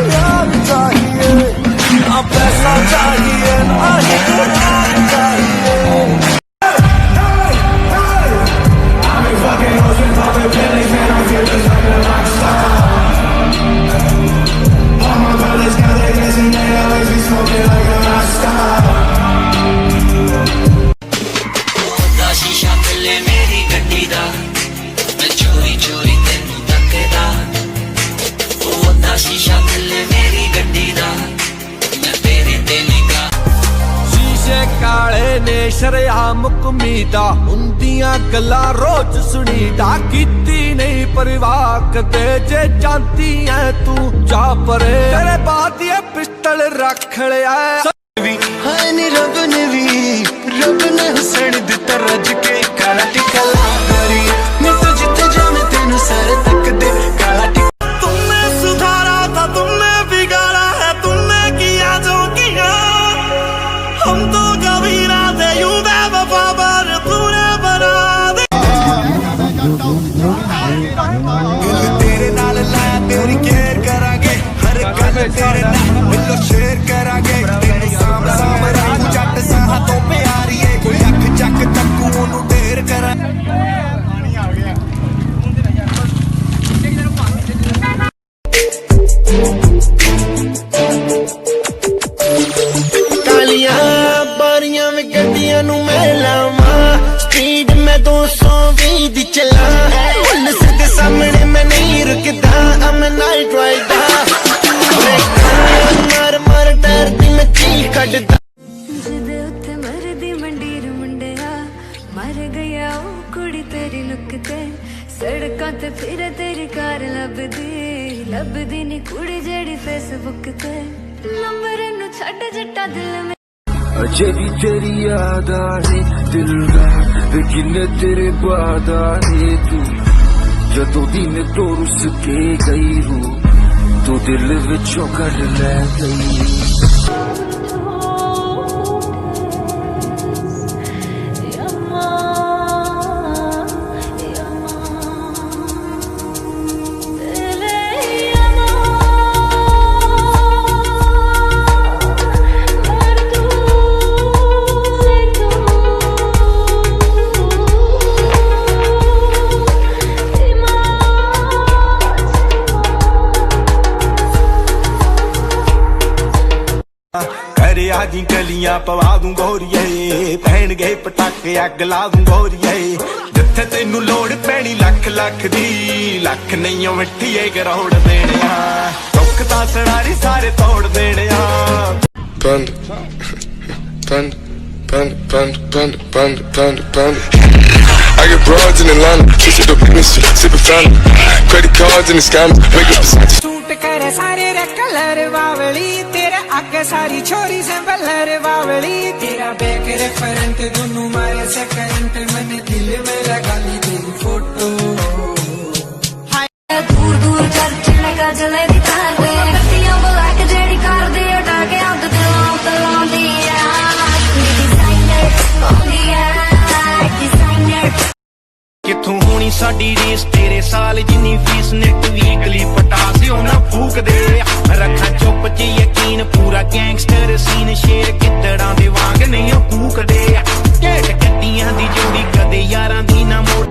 प्यार चाहिए ना पैसा चाहिए ना ही प्यार चाहिए। शीशा मिले मेरी गड्डी दा मैं चोरी चोरी तेनू तकदा वो शीशा मिले मेरी गड्डी दा मैं तेरे ते निगाह शीशे काले ने शरेआम कुमीदा हुंदियां गल्लां रोज सुनीदा कीती नहीं परवाह कदे जे जानती है तू जा परे तेरे बाद ये पिस्टल रख लिया हाय नी रब ने हुसैन दिता रज के काला टिका लारी मैं तो जिते जाने तेनू सारे तक दे काला टिका। तुमने सुधारा था तुमने बिगाड़ा है तुमने किया जो किया हम तो कबीरा थे यूं बेवफा पर तूने बना दे तेरे नाल लाया तेरी केयर करांगे हर गल तेरे नाल मिलो शेयर करांगे तेरे साम साम राम जट साहा तो प्यारी है कोई अख चक चक्कू ओनू ढेर करा। कालियां बारियां में गड्डियां नू मैं लावां स्पीड में 220 दी चला पुलिस दे सामने मैं नहीं रुकदा I'm a night rider मार मार डरदी मैं चीख कढदा ਜਿਹਦੇ ਉੱਤੇ ਮਰਦੀ ਮੰਡੀਰ ਮੁੰਡਿਆ ਮਰ ਗਿਆ ਉਹ ਕੁੜੀ ਤੇਰੀ ਲੁੱਕ ਤੇ ਸੜਕਾਂ ਤੇ ਫਿਰ ਤੇਰੀ ਕਾਰ ਲੱਭਦੀ ਨੀ ਕੁੜੀ ਜਿਹੜੀ ਫੇਸਬੁੱਕ ਤੇ ਨੰਬਰ ਨੂੰ ਛੱਡ ਜੱਟਾ ਦਿਲ ਮੇ अजे भी तेरी याद आए दिल दा लेकिन तेरे बाद आए तू जदों दिन तो रुस के गई हो तू दिल विचों कढ लै गई। आजी गलियां पवा दूं गोरिए पहन गए पटाके अग ला दूं गोरिए जिथे तेनू लोड़ पैनी लख लख दी लख नहीं मिठिए करोड़ देने दुख तां सड़ारी सारे तोड़ देने Panda, panda, panda, panda, panda, panda, panda. I get broads in Atlanta, kiss it up in this shit, sippin' Fanta. Credit cards in the scammers, wake up beside you. Suit करे सारे रे कलर बावली तेरे आगे सारी छोरी से blur बावली तेरा बैक रेफरेंट दोनों मारे से करंट मैंने दिल में लगा ली तेरी फोटो दूर दूर चर्च लगा जले दिखार दे गड्डियां बुला के जेड़ी कर दे उठा के हद दिलों तलांदी है डिजाइनर किथों होनी साडी रेस तेरे साल जिन्नी फीस नेट वीकली पटासे ना फूक दे रखा चुप च यकीन पूरा गैंगस्टर सीन शेर कितड़ा दे वांग नहीं कूक दे घेट कट्टियां दी जोड़ी कदे यारां दी ना मोड़